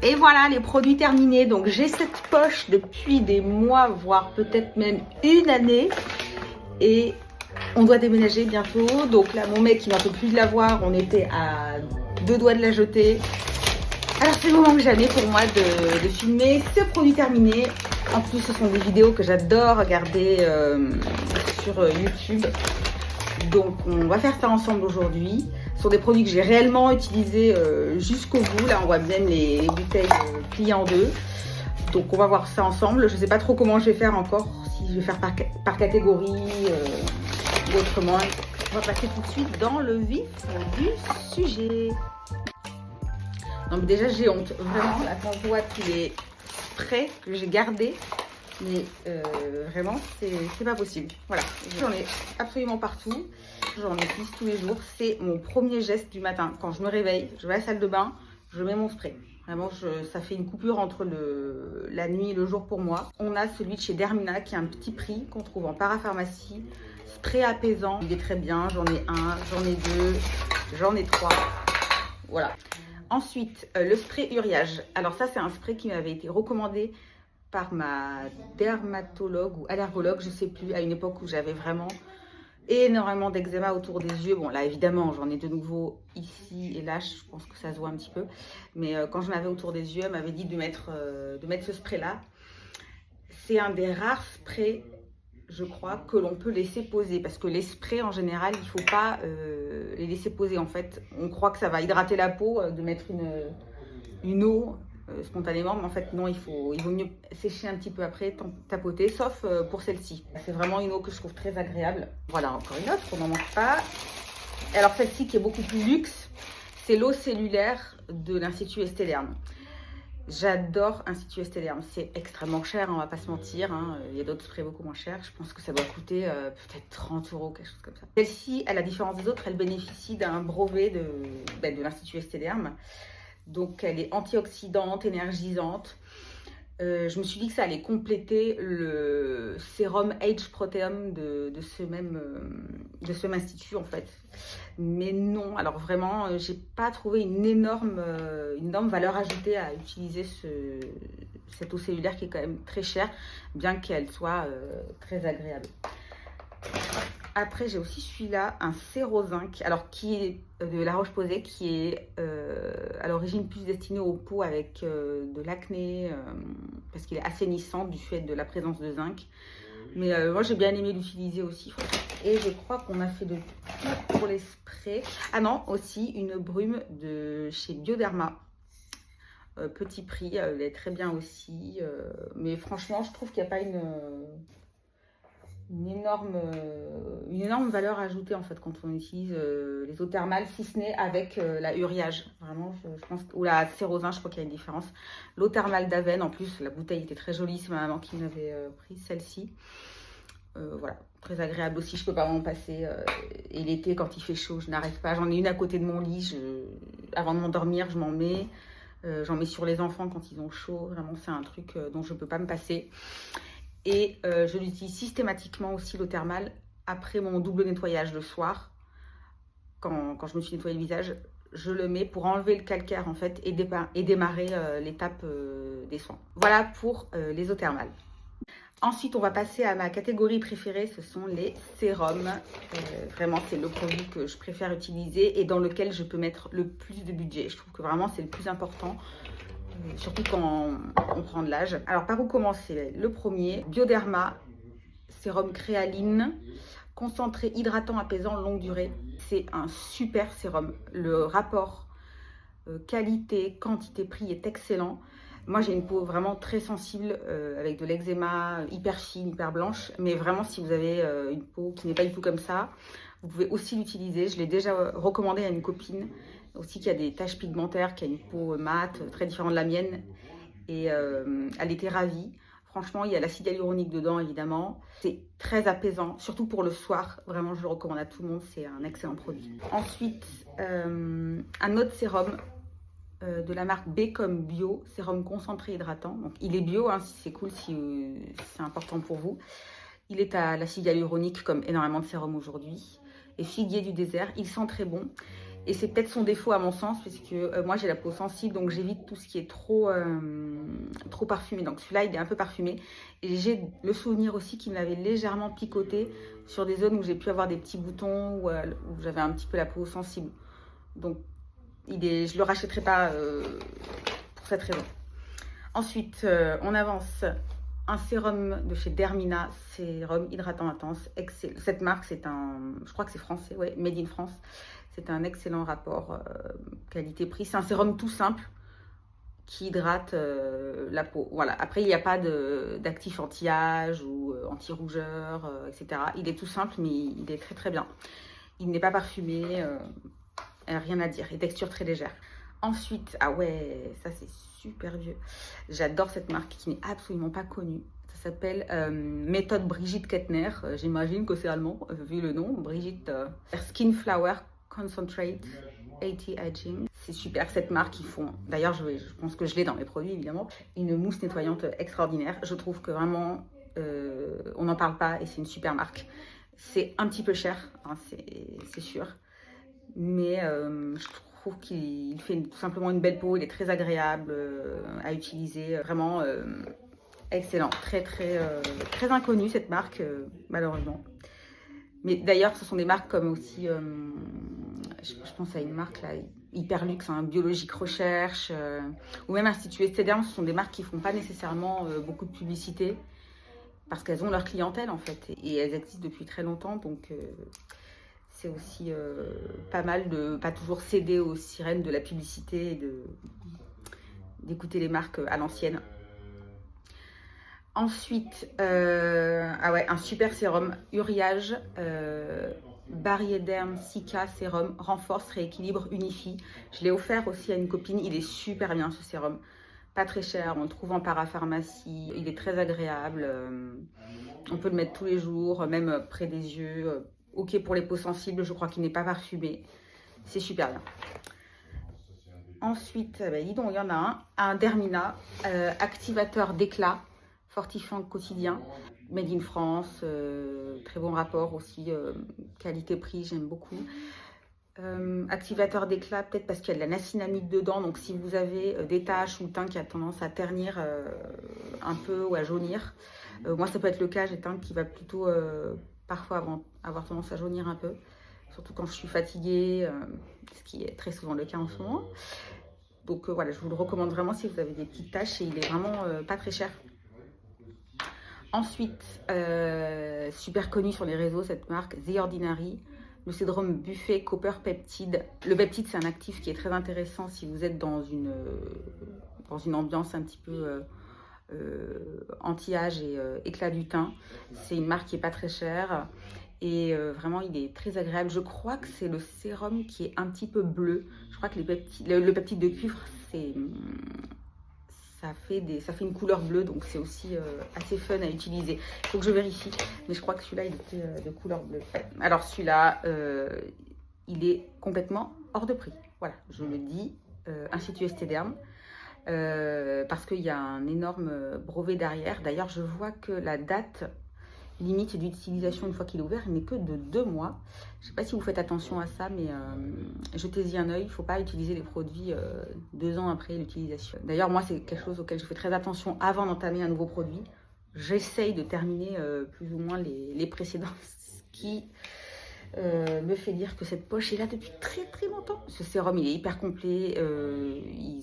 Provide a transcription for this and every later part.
Et voilà, les produits terminés. Donc j'ai cette poche depuis des mois, voire peut-être même une année. Et on doit déménager bientôt. Donc là, mon mec, il n'en peut plus de la voir. On était à 2 doigts de la jeter. Alors c'est le moment que jamais pour moi de filmer ce produit terminé. En plus, ce sont des vidéos que j'adore regarder sur YouTube. Donc on va faire ça ensemble aujourd'hui. Ce sont des produits que j'ai réellement utilisés jusqu'au bout. Là on voit bien les bouteilles pliées en deux. Donc on va voir ça ensemble. Je ne sais pas trop comment je vais faire encore. Si je vais faire par catégorie ou autrement. On va passer tout de suite dans le vif du sujet. Donc déjà j'ai honte. Vraiment là quand je vois tous les sprays que j'ai gardés. Mais vraiment, c'est pas possible. Voilà, j'en ai absolument partout. J'en utilise tous les jours. C'est mon premier geste du matin. Quand je me réveille, je vais à la salle de bain, je mets mon spray. Vraiment, ça fait une coupure entre la nuit et le jour pour moi. On a celui de chez Dermina qui a un petit prix qu'on trouve en parapharmacie. Spray apaisant, il est très bien. J'en ai un, j'en ai deux, j'en ai trois. Voilà. Ensuite, le spray uriage. Alors ça, c'est un spray qui m'avait été recommandé par ma dermatologue ou allergologue, je sais plus, à une époque où j'avais vraiment énormément d'eczéma autour des yeux. Bon là évidemment j'en ai de nouveau ici et là, je pense que ça se voit un petit peu. Mais quand je m'avais autour des yeux, elle m'avait dit de mettre ce spray là. C'est un des rares sprays, je crois, que l'on peut laisser poser. Parce que les sprays en général, il ne faut pas les laisser poser en fait. On croit que ça va hydrater la peau, de mettre une eau spontanément, mais en fait non, il vaut mieux sécher un petit peu après, tapoter, sauf pour celle-ci. C'est vraiment une eau que je trouve très agréable. Voilà, encore une autre, on n'en manque pas. Alors celle-ci qui est beaucoup plus luxe, c'est l'eau cellulaire de l'Institut Estée Derme. J'adore Institut Estée Derme, c'est extrêmement cher, on va pas se mentir, hein. Il y a d'autres sprays beaucoup moins chers, je pense que ça doit coûter peut-être 30 €, quelque chose comme ça. Celle-ci, à la différence des autres, elle bénéficie d'un brevet de l'Institut Estée Derme. Donc elle est antioxydante, énergisante. Je me suis dit que ça allait compléter le sérum Age Proteum de ce même institut en fait. Mais non, alors vraiment, j'ai pas trouvé une énorme valeur ajoutée à utiliser cette eau cellulaire qui est quand même très chère, bien qu'elle soit très agréable. Après, j'ai aussi celui-là, un Sérozinc, alors qui est de La Roche-Posay, qui est à l'origine plus destiné aux peaux avec de l'acné, parce qu'il est assainissant du fait de la présence de zinc. Mais moi, j'ai bien aimé l'utiliser aussi. Et je crois qu'on a fait de tout pour les sprays. Ah non, aussi une brume de chez Bioderma. Petit prix, elle est très bien aussi. Mais franchement, je trouve qu'il n'y a pas une énorme valeur ajoutée en fait quand on utilise les eau thermales, si ce n'est avec la uriage. Vraiment, je pense ou la Sérosin, je crois qu'il y a une différence. L'eau thermale d'Aven, en plus, la bouteille était très jolie, c'est ma maman qui m'avait pris celle-ci. Voilà, très agréable aussi, je peux pas m'en passer. Et l'été, quand il fait chaud, je n'arrive pas. J'en ai une à côté de mon lit, avant de m'endormir, je m'en mets. J'en mets sur les enfants quand ils ont chaud. Vraiment, c'est un truc dont je peux pas me passer. Et je l'utilise systématiquement aussi, l'eau thermale, après mon double nettoyage le soir. Quand je me suis nettoyé le visage, je le mets pour enlever le calcaire en fait et démarrer l'étape des soins. Voilà pour les eaux thermales. Ensuite, on va passer à ma catégorie préférée, ce sont les sérums. Vraiment, c'est le produit que je préfère utiliser et dans lequel je peux mettre le plus de budget. Je trouve que vraiment, c'est le plus important. Surtout quand on prend de l'âge. Alors par où commencer? Le premier, Bioderma, sérum créaline, concentré hydratant apaisant longue durée. C'est un super sérum. Le rapport qualité, quantité, prix est excellent. Moi j'ai une peau vraiment très sensible avec de l'eczéma hyper fine, hyper blanche. Mais vraiment si vous avez une peau qui n'est pas du tout comme ça, vous pouvez aussi l'utiliser. Je l'ai déjà recommandé à une copine aussi qui a des taches pigmentaires, qui a une peau mate, très différente de la mienne. Et elle était ravie. Franchement, il y a l'acide hyaluronique dedans, évidemment. C'est très apaisant, surtout pour le soir. Vraiment, je le recommande à tout le monde. C'est un excellent produit. Ensuite, un autre sérum de la marque B comme Bio, sérum concentré hydratant. Donc, il est bio, hein, si c'est cool, si c'est important pour vous. Il est à l'acide hyaluronique, comme énormément de sérums aujourd'hui. Et figuier du désert, il sent très bon. Et c'est peut-être son défaut à mon sens, puisque moi j'ai la peau sensible, donc j'évite tout ce qui est trop parfumé. Donc celui-là, il est un peu parfumé. Et j'ai le souvenir aussi qu'il m'avait légèrement picoté sur des zones où j'ai pu avoir des petits boutons, où j'avais un petit peu la peau sensible. Donc je ne le rachèterai pas pour cette raison. Ensuite, on avance. Un sérum de chez Dermina, sérum hydratant intense. Cette marque, je crois que c'est français, ouais, Made in France. C'est un excellent rapport qualité-prix. C'est un sérum tout simple qui hydrate la peau. Voilà. Après, il n'y a pas d'actif anti-âge ou anti-rougeur, etc. Il est tout simple, mais il est très très bien. Il n'est pas parfumé, rien à dire. Et texture très légère. Ensuite, ah ouais, ça c'est super vieux. J'adore cette marque qui n'est absolument pas connue. Ça s'appelle Méthode Brigitte Kettner. J'imagine que c'est allemand, vu le nom. Brigitte Skin Flower Concentrate Anti-Aging. C'est super cette marque. Ils font, d'ailleurs je pense que je l'ai dans mes produits évidemment, une mousse nettoyante extraordinaire. Je trouve que vraiment, on n'en parle pas et c'est une super marque. C'est un petit peu cher, hein, c'est sûr. Mais je trouve qu'il fait tout simplement une belle peau, il est très agréable à utiliser, vraiment excellent, très inconnue cette marque malheureusement. Mais d'ailleurs ce sont des marques comme aussi, je pense à une marque là, Hyperlux, hein, Biologique Recherche, ou même Institut Esthederm, ce sont des marques qui font pas nécessairement beaucoup de publicité, parce qu'elles ont leur clientèle en fait, et elles existent depuis très longtemps, donc c'est aussi pas mal de pas toujours céder aux sirènes de la publicité et d'écouter les marques à l'ancienne. Ensuite, ah ouais, un super sérum Uriage Bariéderm Cica sérum renforce, rééquilibre, unifie. Je l'ai offert aussi à une copine, il est super bien ce sérum. Pas très cher, on le trouve en parapharmacie, il est très agréable. On peut le mettre tous les jours, même près des yeux. Ok pour les peaux sensibles, je crois qu'il n'est pas parfumé. C'est super bien. Ensuite, dis donc, il y en a un Dermina, activateur d'éclat, fortifiant quotidien, Made in France, très bon rapport aussi, qualité-prix, j'aime beaucoup. Activateur d'éclat, peut-être parce qu'il y a de la niacinamide dedans, donc si vous avez des taches ou le teint qui a tendance à ternir un peu ou à jaunir, moi ça peut être le cas, j'ai le teint qui va plutôt parfois avoir tendance à jaunir un peu, surtout quand je suis fatiguée, ce qui est très souvent le cas en ce moment. Donc voilà, je vous le recommande vraiment si vous avez des petites taches et il est vraiment pas très cher. Ensuite, super connu sur les réseaux cette marque, The Ordinary, le sérum Buffet Copper Peptide. Le peptide, c'est un actif qui est très intéressant si vous êtes dans une ambiance un petit peu anti-âge et éclat du teint. C'est une marque qui n'est pas très chère et vraiment il est très agréable. Je crois que c'est le sérum qui est un petit peu bleu. Je crois que le peptide de cuivre, ça fait une couleur bleue, donc c'est aussi assez fun à utiliser. Il faut que je vérifie, mais je crois que celui-là il était de couleur bleue. Alors celui-là, il est complètement hors de prix. Voilà, je le dis, Institut Esthederm. Parce qu'il y a un énorme brevet derrière. D'ailleurs, je vois que la date limite d'utilisation une fois qu'il est ouvert n'est que de 2 mois. Je ne sais pas si vous faites attention à ça, mais jetez-y un œil. Il ne faut pas utiliser les produits 2 ans après l'utilisation. D'ailleurs, moi, c'est quelque chose auquel je fais très attention avant d'entamer un nouveau produit. J'essaye de terminer plus ou moins les précédents, ce qui me fait dire que cette poche est là depuis très très longtemps. Ce sérum il est hyper complet, il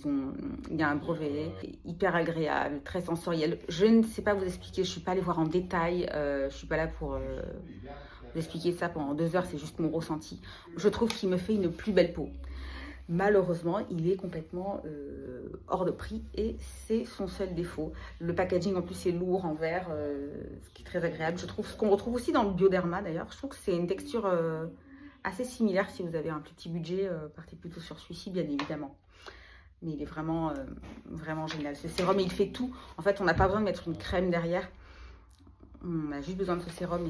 y a un brevet, hyper agréable, très sensoriel. Je ne sais pas vous expliquer, je ne suis pas allée voir en détail, je ne suis pas là pour vous expliquer ça pendant 2 heures, c'est juste mon ressenti. Je trouve qu'il me fait une plus belle peau. Malheureusement, il est complètement hors de prix et c'est son seul défaut. Le packaging en plus est lourd en verre, ce qui est très agréable. Je trouve ce qu'on retrouve aussi dans le Bioderma d'ailleurs. Je trouve que c'est une texture assez similaire. Si vous avez un petit budget, partez plutôt sur celui-ci bien évidemment. Mais il est vraiment, vraiment génial. Ce sérum, il fait tout. En fait, on n'a pas besoin de mettre une crème derrière. On a juste besoin de ce sérum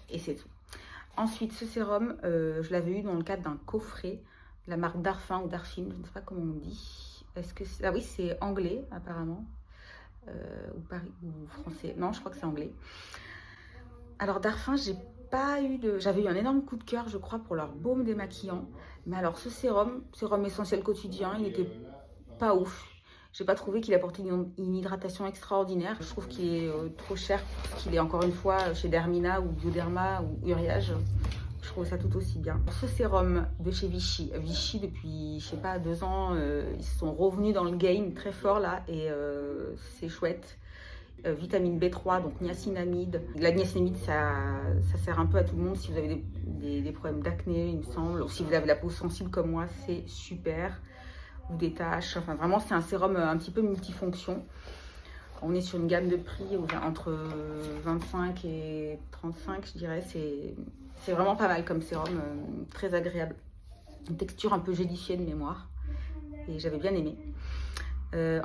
et c'est tout. Ensuite, ce sérum, je l'avais eu dans le cadre d'un coffret. La marque Darphin ou Darphin, je ne sais pas comment on dit. Est-ce que ah oui, c'est anglais apparemment, ou français. Non, je crois que c'est anglais. Alors Darphin, j'ai pas eu de... J'avais eu un énorme coup de cœur, je crois, pour leur baume démaquillant. Mais alors ce sérum essentiel quotidien, il était pas ouf. J'ai pas trouvé qu'il apportait une hydratation extraordinaire. Je trouve qu'il est trop cher, parce qu'il est encore une fois chez Dermina ou Bioderma ou Uriage. Je trouve ça tout aussi bien. Ce sérum de chez Vichy, depuis, je sais pas, 2 ans, ils sont revenus dans le game très fort là, et c'est chouette. Vitamine B3, donc niacinamide. La niacinamide, ça sert un peu à tout le monde si vous avez des problèmes d'acné, il me semble, ou si vous avez la peau sensible comme moi, c'est super. Ou des taches, enfin vraiment c'est un sérum un petit peu multifonction. On est sur une gamme de prix entre 25 et 35, je dirais. C'est vraiment pas mal comme sérum, très agréable. Une texture un peu gélifiée de mémoire. Et j'avais bien aimé.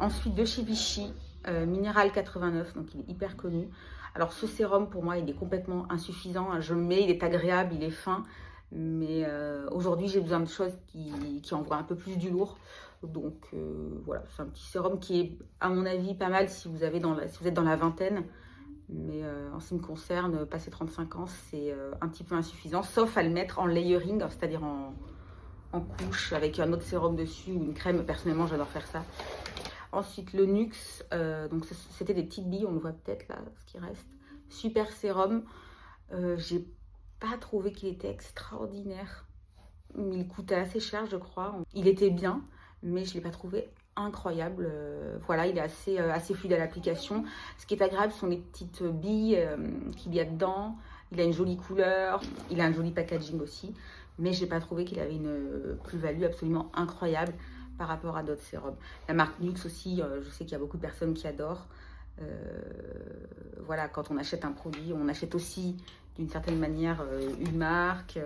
Ensuite, de chez Vichy, Minéral 89, donc il est hyper connu. Alors ce sérum, pour moi, il est complètement insuffisant. Je le mets, il est agréable, il est fin. Mais aujourd'hui, j'ai besoin de choses qui envoient un peu plus du lourd. Donc voilà, c'est un petit sérum qui est, à mon avis, pas mal si vous êtes dans la vingtaine. Mais en ce qui me concerne, passé 35 ans, c'est un petit peu insuffisant, sauf à le mettre en layering, c'est-à-dire en couche, avec un autre sérum dessus ou une crème. Personnellement, j'adore faire ça. Ensuite, le Nux, donc c'était des petites billes, on le voit peut-être là, ce qui reste. Super sérum. J'ai pas trouvé qu'il était extraordinaire. Il coûtait assez cher, je crois. Il était bien, mais je ne l'ai pas trouvé incroyable. Voilà, il est assez fluide à l'application. Ce qui est agréable, ce sont les petites billes qu'il y a dedans. Il a une jolie couleur, il a un joli packaging aussi, mais je n'ai pas trouvé qu'il avait une plus-value absolument incroyable par rapport à d'autres sérums. La marque Nux aussi, je sais qu'il y a beaucoup de personnes qui adorent. Voilà, quand on achète un produit, on achète aussi d'une certaine manière une marque,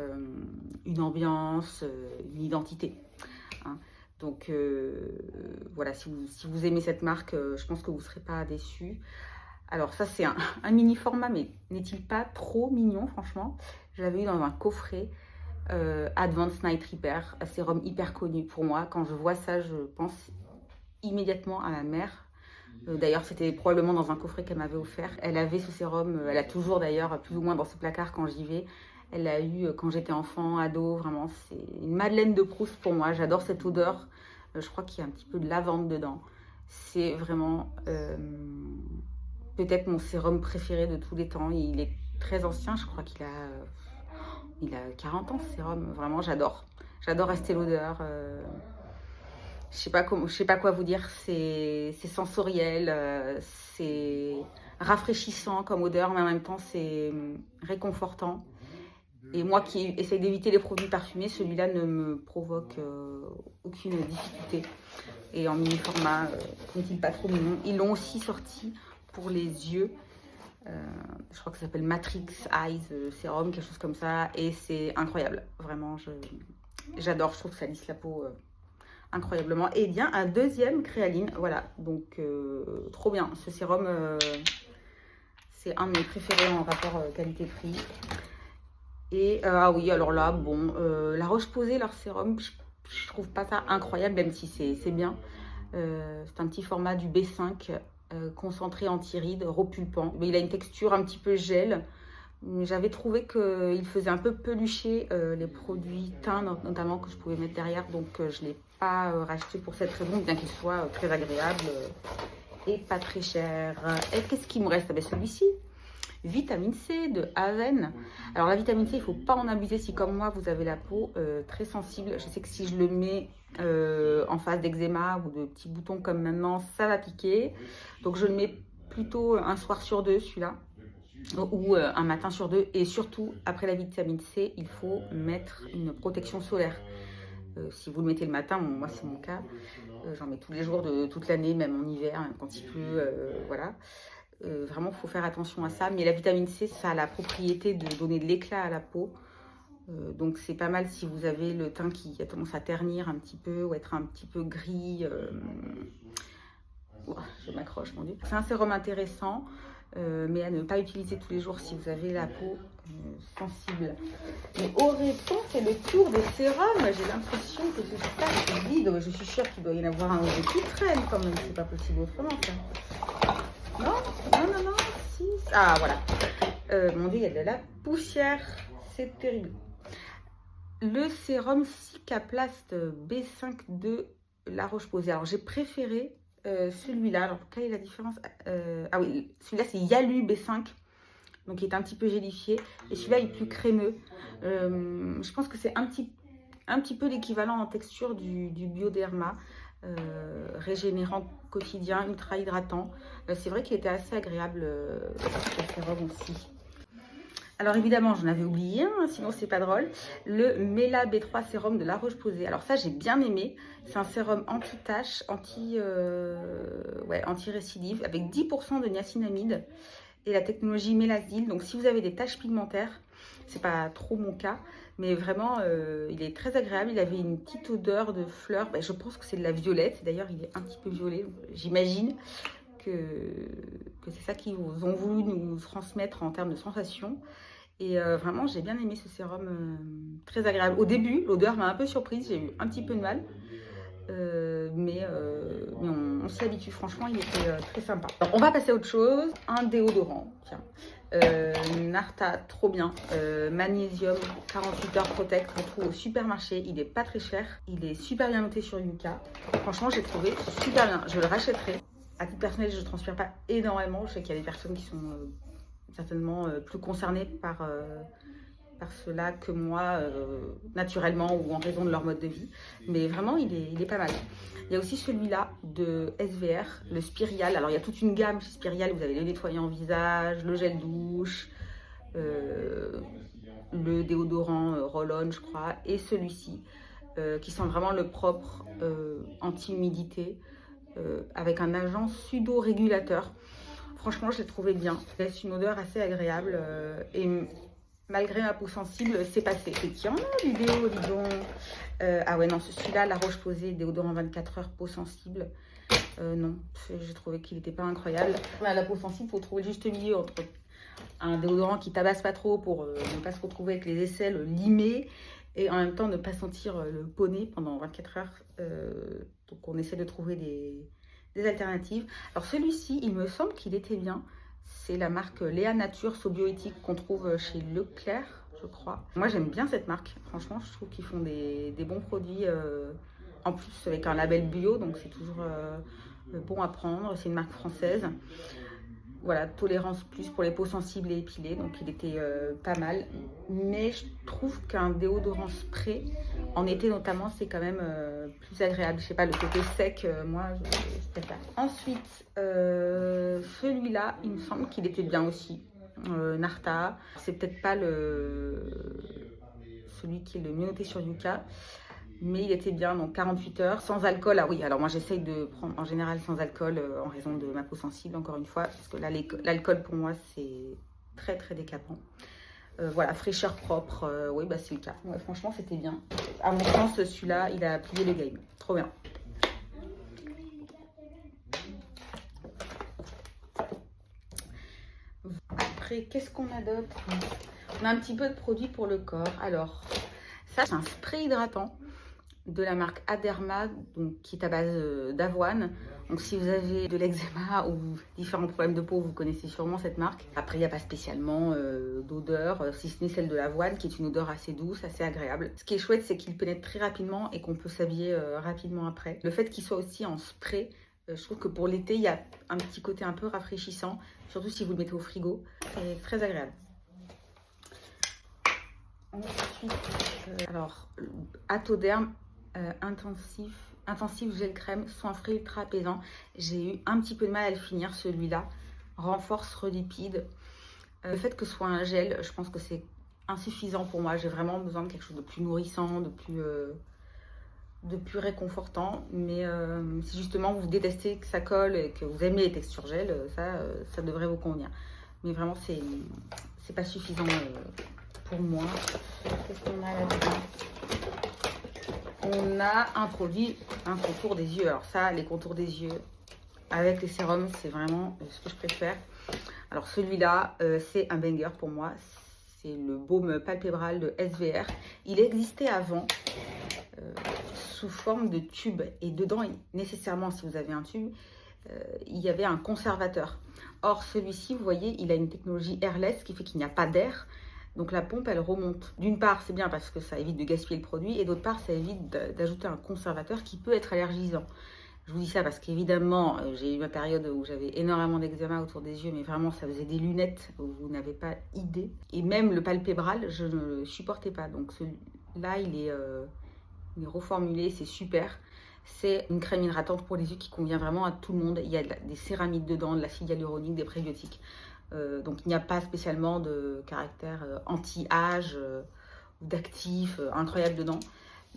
une ambiance, une identité. Hein. Donc voilà, si vous aimez cette marque, je pense que vous ne serez pas déçus. Alors ça c'est un mini format, mais n'est-il pas trop mignon franchement? Je l'avais eu dans un coffret Advanced Night Repair, un sérum hyper connu pour moi. Quand je vois ça, je pense immédiatement à ma mère. D'ailleurs, c'était probablement dans un coffret qu'elle m'avait offert. Elle avait ce sérum, elle a toujours d'ailleurs, plus ou moins dans ses placards quand j'y vais. Elle l'a eu quand j'étais enfant, ado, vraiment. C'est une Madeleine de Proust pour moi. J'adore cette odeur. Je crois qu'il y a un petit peu de lavande dedans. C'est vraiment peut-être mon sérum préféré de tous les temps. Il est très ancien, je crois qu'il a 40 ans ce sérum. Vraiment, j'adore. J'adore rester l'odeur. Je sais pas quoi vous dire, c'est sensoriel, c'est rafraîchissant comme odeur, mais en même temps c'est réconfortant. Et moi qui essaye d'éviter les produits parfumés, celui-là ne me provoque aucune difficulté. Et en mini format, n'est-il pas trop mignon? Ils l'ont aussi sorti pour les yeux. Je crois que ça s'appelle Matrix Eyes Serum, quelque chose comme ça. Et c'est incroyable, vraiment, j'adore, je trouve que ça lisse la peau incroyablement. Et bien un deuxième créaline, voilà, donc trop bien. Ce sérum, c'est un de mes préférés en rapport qualité-prix. Et ah oui, alors là, bon, La Roche-Posay, leur sérum, je trouve pas ça incroyable, même si c'est bien. C'est un petit format du B5, concentré anti-rides, repulpant. Mais il a une texture un petit peu gel. J'avais trouvé qu'il faisait un peu pelucher les produits teints, notamment, que je pouvais mettre derrière. Donc je ne l'ai pas racheté pour cette raison, bien qu'il soit très agréable et pas très cher. Et qu'est-ce qui me reste? Ah ben, celui-ci, vitamine C de Aven. Alors la vitamine C, il ne faut pas en abuser si comme moi vous avez la peau très sensible. Je sais que si je le mets en phase d'eczéma ou de petits boutons comme maintenant, ça va piquer. Donc je le mets plutôt un soir sur deux, celui-là, ou un matin sur deux. Et surtout, après la vitamine C, il faut mettre une protection solaire. Si vous le mettez le matin, bon, moi c'est mon cas, j'en mets tous les jours de toute l'année, même en hiver, même quand il pleut, voilà. Vraiment, il faut faire attention à ça. Mais la vitamine C, ça a la propriété de donner de l'éclat à la peau. Donc c'est pas mal si vous avez le teint qui a tendance à ternir un petit peu ou être un petit peu gris. Oh, je m'accroche, mon Dieu. C'est un sérum intéressant, mais à ne pas utiliser tous les jours si vous avez la peau sensible. Mais aurait-on fait le tour des sérums? J'ai l'impression que ce sac est vide. Je suis sûre qu'il doit y en avoir un ou deux qui traînent quand même. C'est pas possible autrement, ça. Non, si. Ah, voilà. Mon Dieu, il y a de la poussière, c'est terrible. Le sérum Cicaplast B5 de La Roche-Posay. Alors j'ai préféré celui-là. Alors quelle est la différence? Ah oui, celui-là c'est Yalu B5. Donc il est un petit peu gélifié. Et celui-là il est plus crémeux. Je pense que c'est un petit peu l'équivalent en texture du Bioderma. Régénérant quotidien, ultra hydratant. C'est vrai qu'il était assez agréable ce sérum aussi. Alors évidemment, j'en avais oublié, hein, sinon c'est pas drôle. Le Mela B3 sérum de La Roche-Posay. Alors ça, j'ai bien aimé. C'est un sérum anti-tache, anti-récidive, avec 10% de niacinamide et la technologie Melasyl. Donc si vous avez des taches pigmentaires, c'est pas trop mon cas, mais vraiment, il est très agréable. Il avait une petite odeur de fleurs. Je pense que c'est de la violette. D'ailleurs, il est un petit peu violet, j'imagine. Que c'est ça qu'ils ont voulu nous transmettre en termes de sensations. Et vraiment, j'ai bien aimé ce sérum, très agréable. Au début, l'odeur m'a un peu surprise, j'ai eu un petit peu de mal. Mais on s'y habitue, franchement, il était très sympa. Alors, on va passer à autre chose, un déodorant, tiens. Narta, trop bien. Magnésium 48 heures Protect, on trouve au supermarché, il est pas très cher. Il est super bien noté sur Yuka. Franchement, j'ai trouvé super bien, je le rachèterai. À titre personnel, je ne transpire pas énormément. Je sais qu'il y a des personnes qui sont certainement plus concernées par cela que moi, naturellement ou en raison de leur mode de vie. Mais vraiment, il est pas mal. Il y a aussi celui-là de SVR, le Spirial. Alors, il y a toute une gamme chez Spirial. Vous avez le nettoyant visage, le gel douche, le déodorant roll-on, je crois, et celui-ci, qui sent vraiment le propre anti-humidité. Avec un agent pseudo-régulateur. Franchement, je l'ai trouvé bien. Il laisse une odeur assez agréable et malgré ma peau sensible, c'est passé. Et tiens, vidéo, dis donc. Ah ouais, non, celui-là, La Roche-Posay, déodorant 24 heures, peau sensible. Non, j'ai trouvé qu'il n'était pas incroyable. À la peau sensible, il faut trouver le juste milieu entre un déodorant qui tabasse pas trop pour ne pas se retrouver avec les aisselles limées et en même temps ne pas sentir le poney pendant 24 heures. Donc on essaie de trouver des alternatives. Alors celui-ci, il me semble qu'il était bien. C'est la marque Léa Nature Sobioéthique qu'on trouve chez Leclerc, je crois. Moi j'aime bien cette marque. Franchement, je trouve qu'ils font des bons produits. En plus avec un label bio, donc c'est toujours bon à prendre. C'est une marque française. Voilà, tolérance plus pour les peaux sensibles et épilées, donc il était pas mal. Mais je trouve qu'un déodorant spray, en été notamment, c'est quand même plus agréable. Je sais pas, le côté sec, moi, je préfère. Ensuite, celui-là, il me semble qu'il était bien aussi. Narta, c'est peut-être pas celui qui est le mieux noté sur Yuka. Mais il était bien, donc 48 heures, sans alcool. Ah oui, alors moi j'essaye de prendre en général sans alcool en raison de ma peau sensible, encore une fois, parce que là l'alcool pour moi c'est très très décapant. Voilà, fraîcheur propre, oui bah c'est le cas. Ouais, franchement c'était bien. À mon sens, celui-là, il a plié le game. Trop bien. Après, qu'est-ce qu'on a d'autre? On a un petit peu de produits pour le corps. Alors, ça c'est un spray hydratant de la marque Aderma, donc, qui est à base d'avoine. Donc si vous avez de l'eczéma ou différents problèmes de peau, vous connaissez sûrement cette marque. Après, il n'y a pas spécialement d'odeur, si ce n'est celle de l'avoine, qui est une odeur assez douce, assez agréable. Ce qui est chouette, c'est qu'il pénètre très rapidement et qu'on peut s'habiller rapidement après. Le fait qu'il soit aussi en spray, je trouve que pour l'été, il y a un petit côté un peu rafraîchissant, surtout si vous le mettez au frigo. C'est très agréable. Ensuite, alors, Atoderm intensif gel crème soin frais ultra apaisant. J'ai eu un petit peu de mal à le finir, celui-là. Renforce relipide. Le fait que ce soit un gel, je pense que c'est insuffisant pour moi. J'ai vraiment besoin de quelque chose de plus nourrissant, de plus réconfortant. Mais si justement vous détestez que ça colle et que vous aimez les textures gel, ça devrait vous convenir. Mais vraiment, c'est pas suffisant pour moi. Qu'est-ce qu'on a là-dedans? On a un produit, un contour des yeux. Alors ça, les contours des yeux avec les sérums, c'est vraiment ce que je préfère. Alors celui-là, c'est un banger pour moi. C'est le baume palpébral de SVR. Il existait avant sous forme de tube. Et dedans, nécessairement, si vous avez un tube, il y avait un conservateur. Or, celui-ci, vous voyez, il a une technologie airless qui fait qu'il n'y a pas d'air. Donc la pompe, elle remonte. D'une part, c'est bien parce que ça évite de gaspiller le produit, et d'autre part, ça évite d'ajouter un conservateur qui peut être allergisant. Je vous dis ça parce qu'évidemment, j'ai eu ma période où j'avais énormément d'eczéma autour des yeux, mais vraiment, ça faisait des lunettes où vous n'avez pas idée. Et même le palpébral, je ne le supportais pas. Donc celui-là, il est reformulé, c'est super. C'est une crème hydratante pour les yeux qui convient vraiment à tout le monde. Il y a des céramides dedans, de l'acide hyaluronique, des prébiotiques. Donc il n'y a pas spécialement de caractère anti-âge ou d'actif incroyable dedans.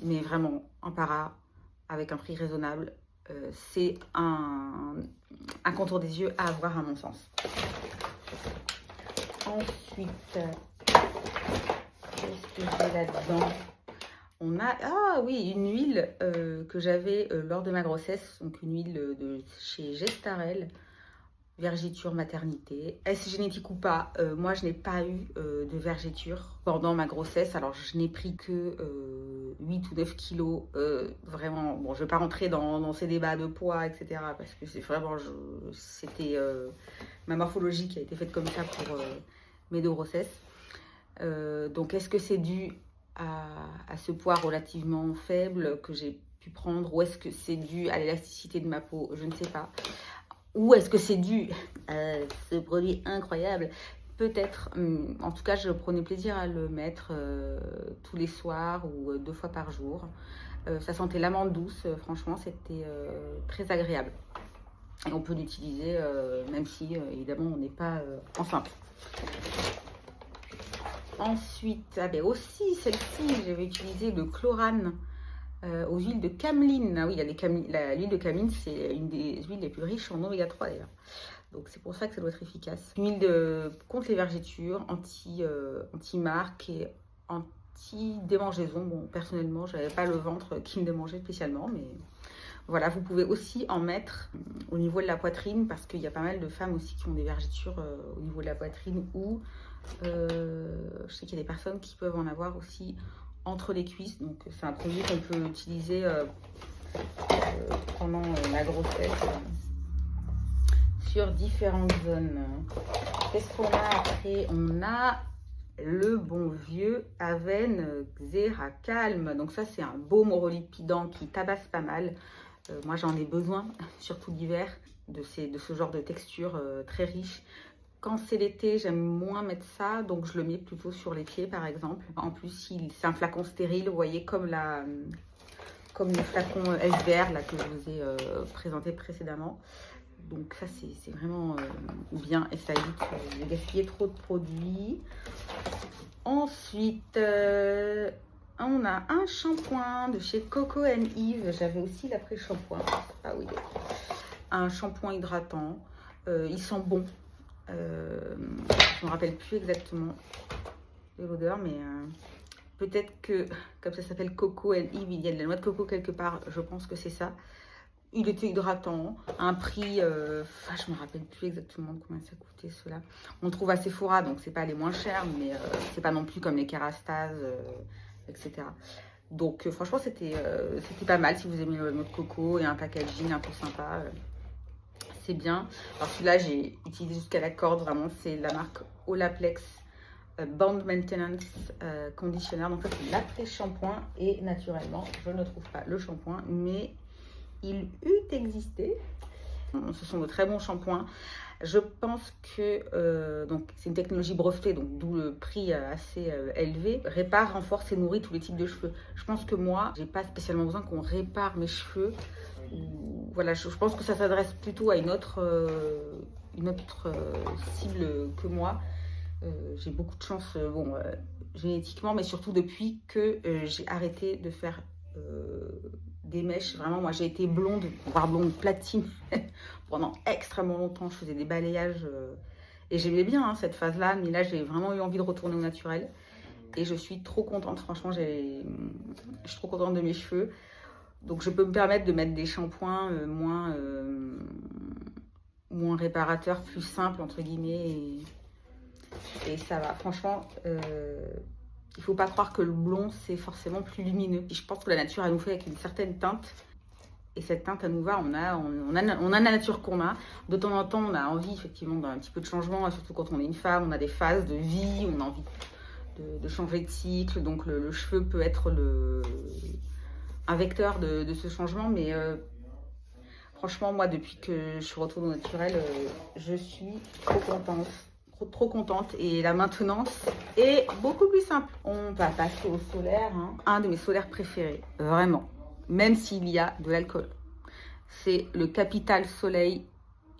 Mais vraiment, en para, avec un prix raisonnable, c'est un contour des yeux à avoir à mon sens. Ensuite, qu'est-ce que j'ai là-dedans? On a, ah oui, une huile que j'avais lors de ma grossesse, donc une huile de chez Gestarel, vergiture maternité. Est-ce génétique ou pas? Moi, je n'ai pas eu de vergiture pendant ma grossesse. Alors, je n'ai pris que 8 ou 9 kilos. Vraiment, bon, je ne vais pas rentrer dans ces débats de poids, etc. Parce que c'est vraiment, c'était ma morphologie qui a été faite comme ça pour mes 2 grossesses. Donc, est-ce que c'est dû à ce poids relativement faible que j'ai pu prendre, ou est-ce que c'est dû à l'élasticité de ma peau? Je ne sais pas. Ou est-ce que c'est dû à ce produit incroyable? Peut-être. En tout cas, je prenais plaisir à le mettre tous les soirs ou 2 fois par jour. Ça sentait l'amande douce. Franchement, c'était très agréable. Et on peut l'utiliser même si, évidemment, on n'est pas enceinte. Ensuite, aussi celle-ci, j'avais utilisé le chlorane aux huiles de cameline. Ah oui, l'huile de cameline, c'est une des huiles les plus riches en oméga 3 d'ailleurs. Donc c'est pour ça que ça doit être efficace. Une huile contre les vergetures, anti-marque et anti-démangeaison. Bon, personnellement, je n'avais pas le ventre qui me démangeait spécialement, mais voilà, vous pouvez aussi en mettre au niveau de la poitrine, parce qu'il y a pas mal de femmes aussi qui ont des vergetures au niveau de la poitrine, ou je sais qu'il y a des personnes qui peuvent en avoir aussi entre les cuisses. Donc c'est un produit qu'on peut utiliser pendant la grossesse sur différentes zones. Qu'est-ce qu'on a après? On a le bon vieux Aven Xera Calme. Donc ça, c'est un baume horolipidant qui tabasse pas mal. Moi, j'en ai besoin, surtout l'hiver, de ce genre de texture très riche. Quand c'est l'été, j'aime moins mettre ça, donc je le mets plutôt sur les pieds, par exemple. En plus, c'est un flacon stérile, vous voyez, comme le flacon SBR là, que je vous ai présenté précédemment. Donc ça, c'est vraiment bien, et ça évite de gaspiller trop de produits. Ensuite, on a un shampoing de chez Coco Eve. J'avais aussi l'après-shampoing. Ah oui, un shampoing hydratant. Il sent bon. Je ne me rappelle plus exactement de l'odeur, mais peut-être que, comme ça s'appelle Coco Eve, il y a de la noix de coco quelque part. Je pense que c'est ça. Il était hydratant, un prix, je me rappelle plus exactement de combien ça coûtait cela. On le trouve à Sephora, donc c'est pas les moins chers, mais c'est pas non plus comme les Kerastase, etc. Donc franchement, c'était pas mal si vous aimez le noix de coco et un packaging un peu sympa. C'est bien. Alors celui-là, j'ai utilisé jusqu'à la corde, vraiment, c'est la marque Olaplex Bond Maintenance Conditioner. Donc ça, c'est l'après-shampoing, et naturellement, je ne trouve pas le shampoing, mais il eût existé. Ce sont de très bons shampoings. Je pense que donc c'est une technologie brevetée, donc d'où le prix assez élevé. Répare, renforce et nourrit tous les types de cheveux. Je pense que moi, j'ai pas spécialement besoin qu'on répare mes cheveux. Voilà, je pense que ça s'adresse plutôt à une autre cible que moi. J'ai beaucoup de chance, génétiquement, mais surtout depuis que j'ai arrêté de faire des mèches. Vraiment, moi j'ai été blonde, voire blonde platine pendant extrêmement longtemps. Je faisais des balayages et j'aimais bien cette phase-là, mais là j'ai vraiment eu envie de retourner au naturel et je suis trop contente. Franchement, je suis trop contente de mes cheveux. Donc je peux me permettre de mettre des shampoings moins réparateurs, plus simples entre guillemets, et ça va. Franchement, il ne faut pas croire que le blond c'est forcément plus lumineux. Et je pense que la nature a nous fait avec une certaine teinte. Et cette teinte, elle nous va, on a la nature qu'on a. De temps en temps, on a envie effectivement d'un petit peu de changement, surtout quand on est une femme, on a des phases de vie, on a envie de changer de cycle. Donc le cheveu peut être un vecteur de ce changement. Mais franchement, moi, depuis que je suis retournée au naturel, je suis trop contente. Trop contente. Et la maintenance est beaucoup plus simple. On va passer au solaire. Un de mes solaires préférés, vraiment. Même s'il y a de l'alcool. C'est le Capital Soleil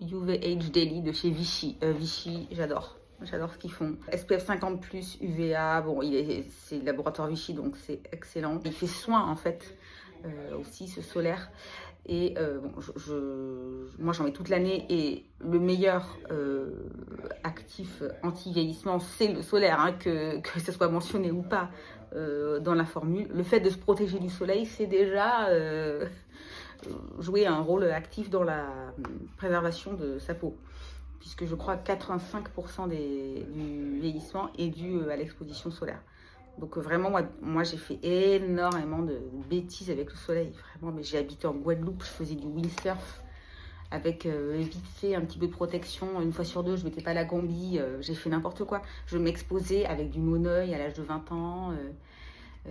UVH Daily de chez Vichy. Vichy, j'adore. J'adore ce qu'ils font. SPF 50+, UVA. Bon, c'est le laboratoire Vichy, donc c'est excellent. Il fait soin, en fait, aussi, ce solaire. Et bon, moi, j'en mets toute l'année. Et le meilleur actif anti-vieillissement, c'est le solaire, que ce soit mentionné ou pas. Dans la formule, le fait de se protéger du soleil, c'est déjà jouer un rôle actif dans la préservation de sa peau, puisque je crois que 85% du vieillissement est dû à l'exposition solaire. Donc vraiment, moi j'ai fait énormément de bêtises avec le soleil, vraiment. Mais j'ai habité en Guadeloupe, je faisais du windsurf avec vite fait un petit peu de protection. Une fois sur deux, je mettais pas la combi, j'ai fait n'importe quoi. Je m'exposais avec du monoeil à l'âge de 20 ans.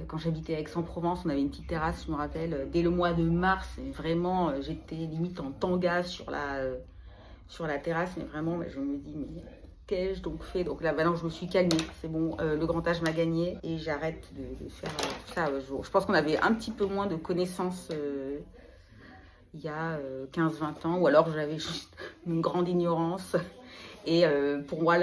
Quand j'habitais à Aix-en-Provence, on avait une petite terrasse, je me rappelle, dès le mois de mars, et vraiment, j'étais limite en tanga sur la terrasse, mais vraiment, je me dis, mais qu'ai-je donc fait? Donc là, maintenant, je me suis calmée, c'est bon, le grand âge m'a gagné, et j'arrête de faire tout ça. Je pense qu'on avait un petit peu moins de connaissances il y a 15-20 ans, ou alors j'avais juste une grande ignorance. Et pour moi,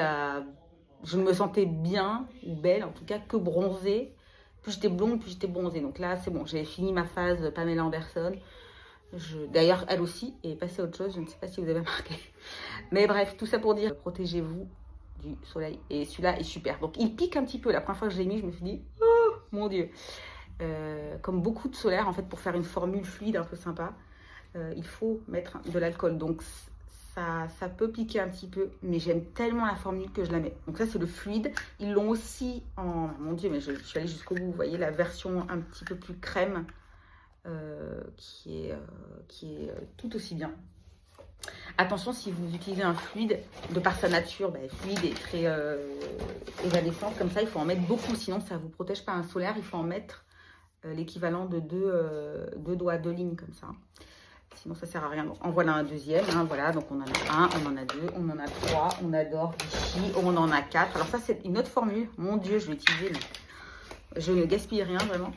je ne me sentais bien, ou belle en tout cas, que bronzée. Plus j'étais blonde, plus j'étais bronzée. Donc là, c'est bon, j'ai fini ma phase Pamela Anderson. D'ailleurs, elle aussi est passée à autre chose, je ne sais pas si vous avez remarqué. Mais bref, tout ça pour dire, protégez-vous du soleil. Et celui-là est super. Donc il pique un petit peu. La première fois que je l'ai mis, je me suis dit, oh mon Dieu. Comme beaucoup de solaire, en fait, pour faire une formule fluide un peu sympa, il faut mettre de l'alcool. Donc ça peut piquer un petit peu, mais j'aime tellement la formule que je la mets. Donc ça, c'est le fluide. Ils l'ont aussi en... Mon Dieu, mais je suis allée jusqu'au bout. Vous voyez la version un petit peu plus crème qui est tout aussi bien. Attention, si vous utilisez un fluide, de par sa nature, fluide et très évanescent, comme ça, il faut en mettre beaucoup. Sinon, ça ne vous protège pas un solaire. Il faut en mettre l'équivalent de deux doigts, 2 lignes comme ça. Sinon, ça sert à rien. Donc, en voilà un deuxième. Voilà, donc on en a un, on en a deux, on en a trois. On adore Vichy, on en a 4. Alors ça, c'est une autre formule. Mon Dieu, je vais utiliser, mais je ne gaspille rien vraiment.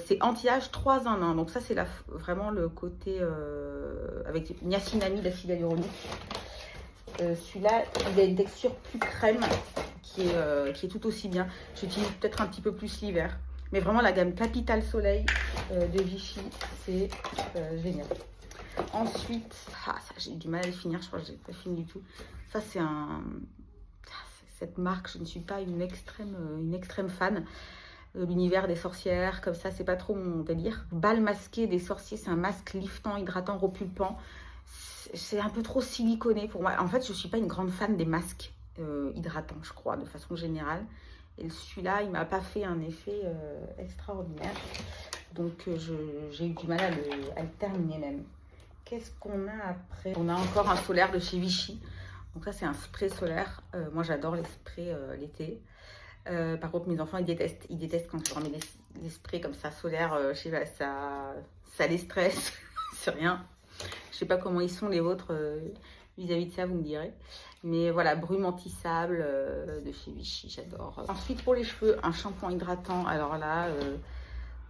C'est anti-âge 3 en 1. Donc ça, c'est vraiment le côté avec niacinamide, acide hyaluronique. Celui-là, il a une texture plus crème qui est tout aussi bien. J'utilise peut-être un petit peu plus l'hiver. Mais vraiment, la gamme Capital Soleil de Vichy, c'est génial. Ensuite, ça j'ai eu du mal à le finir, je crois que j'ai pas fini du tout. Ça, c'est cette marque, je ne suis pas une extrême fan. L'univers des sorcières, comme ça, c'est pas trop mon délire. Bal masqué des sorciers, c'est un masque liftant, hydratant, repulpant. C'est un peu trop siliconé pour moi. En fait, je suis pas une grande fan des masques hydratants, je crois, de façon générale. Et celui-là, il m'a pas fait un effet extraordinaire. Donc, j'ai eu du mal à le terminer même. Qu'est-ce qu'on a après? On a encore un solaire de chez Vichy. Donc ça, c'est un spray solaire. Moi, j'adore les sprays l'été. Par contre, mes enfants, ils détestent quand je leur mets des sprays comme ça solaires. Je sais pas, ça les stresse. C'est rien. Je sais pas comment ils sont les vôtres vis-à-vis de ça, vous me direz. Mais voilà, brume anti-sable de chez Vichy, j'adore. Ensuite, pour les cheveux, un shampoing hydratant. Alors là,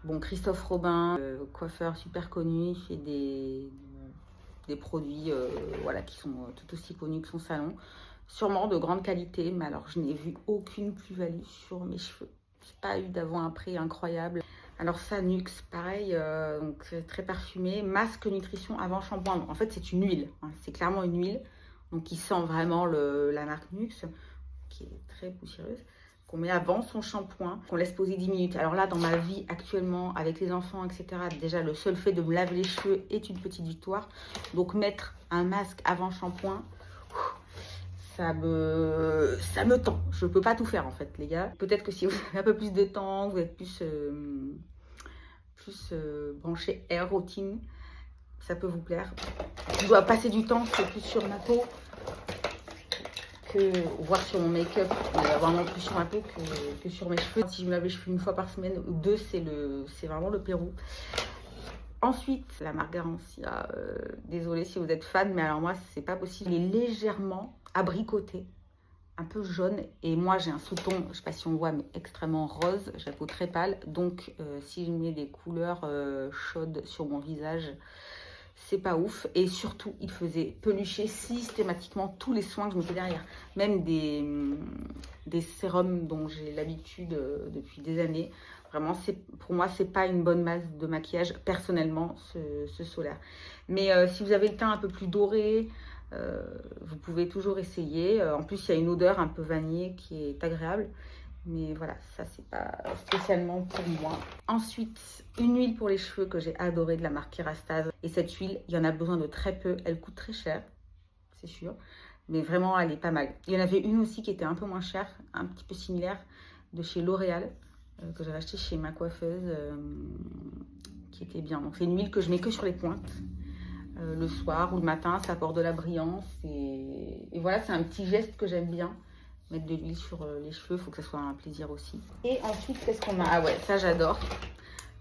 bon, Christophe Robin, coiffeur super connu, il fait des produits voilà, qui sont tout aussi connus que son salon. Sûrement de grande qualité, mais alors je n'ai vu aucune plus-value sur mes cheveux. J'ai pas eu d'avant-après incroyable. Alors ça, Nux, pareil, donc c'est très parfumé. Masque nutrition avant shampoing. En fait, c'est une huile, hein, c'est clairement une huile. Donc qui sent vraiment la marque Nux, qui est très poussiéreuse. Qu'on met avant son shampoing, qu'on laisse poser 10 minutes. Alors là, dans ma vie actuellement, avec les enfants, etc., déjà le seul fait de me laver les cheveux est une petite victoire. Donc mettre un masque avant shampoing, ça me tend. Je peux pas tout faire en fait, les gars. Peut-être que si vous avez un peu plus de temps, vous êtes plus branché air routine, ça peut vous plaire. Je dois passer du temps, c'est plus sur ma peau que voir sur mon make-up, vraiment plus sur ma peau que sur mes cheveux. Si je me lave les cheveux une fois par semaine ou deux, c'est vraiment le Pérou. Ensuite, la marque Garancia, désolée si vous êtes fan, mais alors moi, c'est pas possible. Elle est légèrement abricotée, un peu jaune. Et moi, j'ai un sous-ton, je sais pas si on voit, mais extrêmement rose. J'ai la peau très pâle. Donc, si je mets des couleurs chaudes sur mon visage, c'est pas ouf. Et surtout, il faisait pelucher systématiquement tous les soins que je mettais derrière. Même des sérums dont j'ai l'habitude depuis des années. Vraiment, pour moi, c'est pas une bonne masse de maquillage, personnellement, ce solaire. Mais si vous avez le teint un peu plus doré, vous pouvez toujours essayer. En plus, il y a une odeur un peu vanillée qui est agréable. Mais voilà, ça, c'est pas spécialement pour moi. Ensuite, une huile pour les cheveux que j'ai adorée de la marque Kerastase. Et cette huile, il y en a besoin de très peu. Elle coûte très cher, c'est sûr. Mais vraiment, elle est pas mal. Il y en avait une aussi qui était un peu moins chère, un petit peu similaire, de chez L'Oréal. Que j'avais acheté chez ma coiffeuse, qui était bien. Donc c'est une huile que je mets que sur les pointes, le soir ou le matin, ça apporte de la brillance. Et voilà, c'est un petit geste que j'aime bien. Mettre de l'huile sur les cheveux, il faut que ça soit un plaisir aussi. Et ensuite, qu'est-ce qu'on a? Ah ouais, ça j'adore.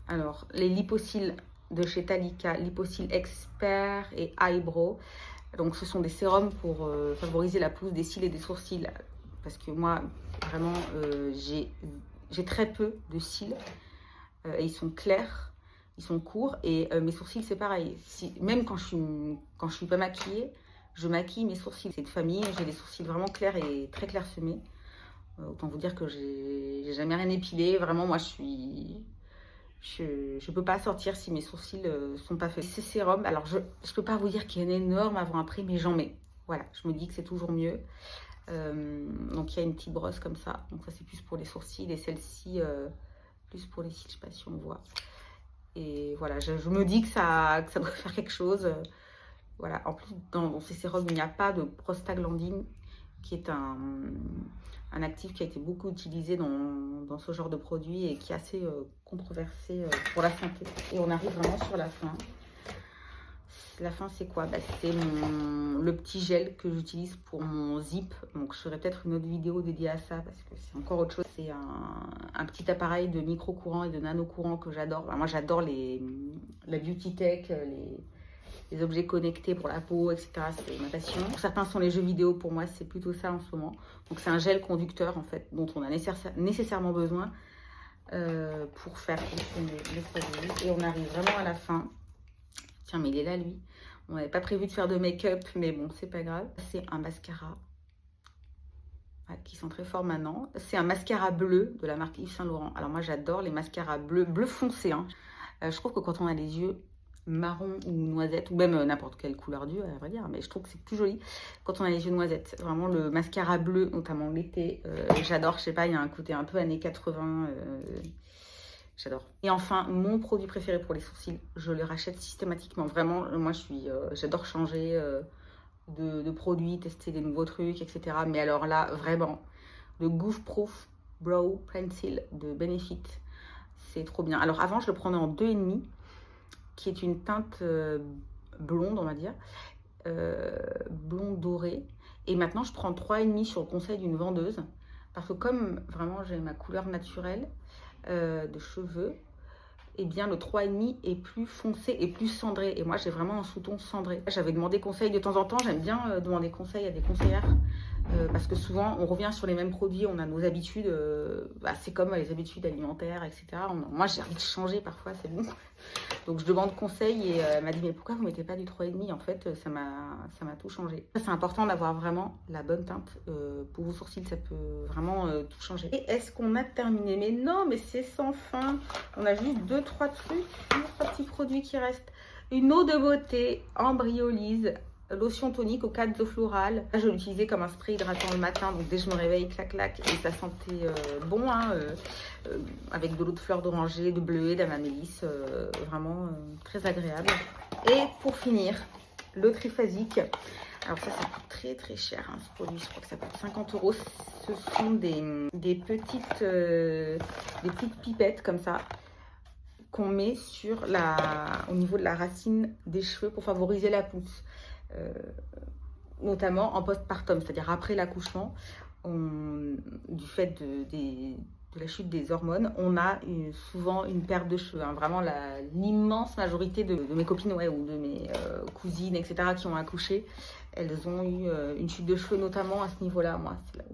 Alors, les Lipocils de chez Talika, Lipocils Expert et Eyebrow. Donc ce sont des sérums pour favoriser la pousse des cils et des sourcils. Parce que moi, vraiment, j'ai très peu de cils, et ils sont clairs, ils sont courts, et mes sourcils c'est pareil. Même quand je suis pas maquillée, je maquille mes sourcils. C'est de famille, j'ai des sourcils vraiment clairs et très clairsemés. Autant vous dire que j'ai jamais rien épilé. Vraiment, moi je peux pas sortir si mes sourcils sont pas faits. Ces sérums, alors je peux pas vous dire qu'il y a un énorme avant-après, mais j'en mets. Voilà, je me dis que c'est toujours mieux. Donc il y a une petite brosse comme ça, donc ça c'est plus pour les sourcils, et celle-ci plus pour les cils, je sais pas si on voit. Et voilà, je me dis que ça doit faire quelque chose. Voilà, en plus dans ces sérums il n'y a pas de prostaglandine, qui est un actif qui a été beaucoup utilisé dans ce genre de produit et qui est assez controversé pour la santé. Et on arrive vraiment sur la fin. La fin, c'est quoi? C'est le petit gel que j'utilise pour mon zip. Donc je ferai peut-être une autre vidéo dédiée à ça parce que c'est encore autre chose. C'est un petit appareil de micro-courant et de nano-courant que j'adore. Moi, j'adore la beauty tech, les objets connectés pour la peau, etc. C'est ma passion. Pour certains sont les jeux vidéo. Pour moi, c'est plutôt ça en ce moment. Donc c'est un gel conducteur, en fait, dont on a nécessairement besoin pour faire fonctionner les produits. Et on arrive vraiment à la fin. Tiens, mais il est là, lui. On n'avait pas prévu de faire de make-up, mais bon, c'est pas grave. C'est un mascara qui sent très fort maintenant. C'est un mascara bleu de la marque Yves Saint Laurent. Alors moi, j'adore les mascaras bleu foncé. Hein. Je trouve que quand on a les yeux marron ou noisette, ou même n'importe quelle couleur d'yeux, à vrai dire, mais je trouve que c'est plus joli quand on a les yeux noisettes. Vraiment, le mascara bleu, notamment l'été, j'adore. Je sais pas, il y a un côté un peu années 80. J'adore. Et enfin, mon produit préféré pour les sourcils, je le rachète systématiquement. Vraiment, moi, j'adore changer de produits, tester des nouveaux trucs, etc. Mais alors là, vraiment, le Goof Proof Brow Pencil de Benefit, c'est trop bien. Alors avant, je le prenais en 2,5, qui est une teinte blonde, on va dire, blond doré. Et maintenant, je prends 3,5 sur le conseil d'une vendeuse. Parce que comme vraiment j'ai ma couleur naturelle de cheveux, et bien le 3,5 est plus foncé et plus cendré. Et moi j'ai vraiment un sous-ton cendré. J'avais demandé conseil de temps en temps, j'aime bien demander conseil à des conseillères. Parce que souvent on revient sur les mêmes produits, on a nos habitudes, c'est comme les habitudes alimentaires, etc. Moi j'ai envie de changer parfois, c'est bon. Donc je demande conseil et elle m'a dit mais pourquoi vous ne mettez pas du 3,5? En fait ça m'a tout changé. C'est important d'avoir vraiment la bonne teinte pour vos sourcils, ça peut vraiment tout changer. Et est-ce qu'on a terminé? Mais non, mais c'est sans fin. On a juste 2-3 trucs, 2-3 petits produits qui restent. Une eau de beauté en briolyse, lotion tonique au cadre floral. Là, je l'utilisais comme un spray hydratant le matin, donc dès que je me réveille, clac clac, et ça sentait bon, hein, avec de l'eau de fleur d'oranger, de bleuet, d'amamélis, vraiment très agréable. Et pour finir, le triphasique. Alors ça coûte très très cher, hein, ce produit, je crois que ça coûte 50 €. Ce sont des petites pipettes comme ça, qu'on met sur au niveau de la racine des cheveux pour favoriser la pousse. Notamment en postpartum, c'est-à-dire après l'accouchement, du fait de la chute des hormones, on a souvent une perte de cheveux. Hein. Vraiment, l'immense majorité de mes copines ou de mes cousines, etc., qui ont accouché, elles ont eu une chute de cheveux, notamment à ce niveau-là. Moi, c'est là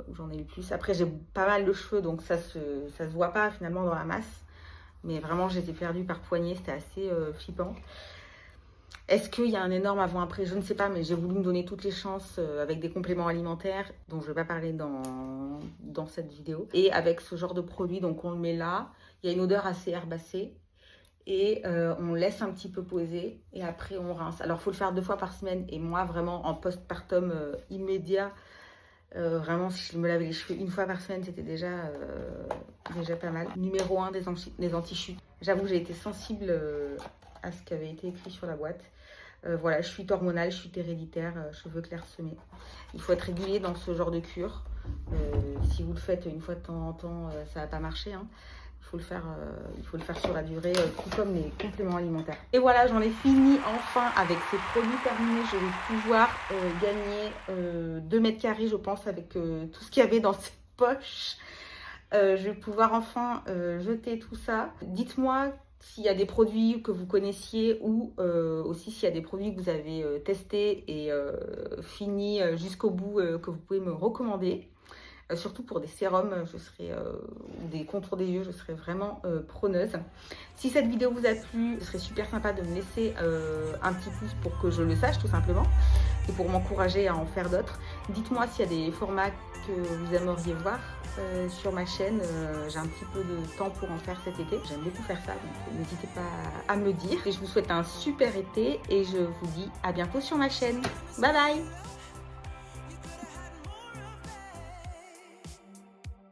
où j'en ai eu le plus. Après, j'ai pas mal de cheveux, donc ça se voit pas finalement dans la masse. Mais vraiment, je les ai perdus par poignée, c'était assez flippant. Est-ce qu'il y a un énorme avant-après? Je ne sais pas, mais j'ai voulu me donner toutes les chances avec des compléments alimentaires dont je ne vais pas parler dans cette vidéo. Et avec ce genre de produit, donc on le met là. Il y a une odeur assez herbacée et on laisse un petit peu poser et après on rince. Alors il faut le faire 2 fois par semaine et moi vraiment en postpartum immédiat, vraiment si je me lavais les cheveux 1 fois par semaine, c'était déjà pas mal. Numéro 1 des anti-chutes. J'avoue, j'ai été sensible à ce qui avait été écrit sur la boîte. Voilà, chute hormonale, chute héréditaire, cheveux clairsemés. Il faut être régulier dans ce genre de cure. Si vous le faites 1 fois de temps en temps, ça va pas marcher. Hein. Il faut le faire sur la durée, tout comme les compléments alimentaires. Et voilà, j'en ai fini enfin avec ces produits terminés. Je vais pouvoir gagner 2 mètres carrés, je pense, avec tout ce qu'il y avait dans ces poches. Je vais pouvoir enfin jeter tout ça. Dites-moi s'il y a des produits que vous connaissiez ou aussi s'il y a des produits que vous avez testés et fini jusqu'au bout que vous pouvez me recommander. Surtout pour des sérums, ou des contours des yeux, je serais vraiment preneuse. Si cette vidéo vous a plu, ce serait super sympa de me laisser un petit pouce pour que je le sache tout simplement et pour m'encourager à en faire d'autres. Dites-moi s'il y a des formats que vous aimeriez voir sur ma chaîne. J'ai un petit peu de temps pour en faire cet été. J'aime beaucoup faire ça, donc n'hésitez pas à me le dire. Et je vous souhaite un super été et je vous dis à bientôt sur ma chaîne. Bye bye!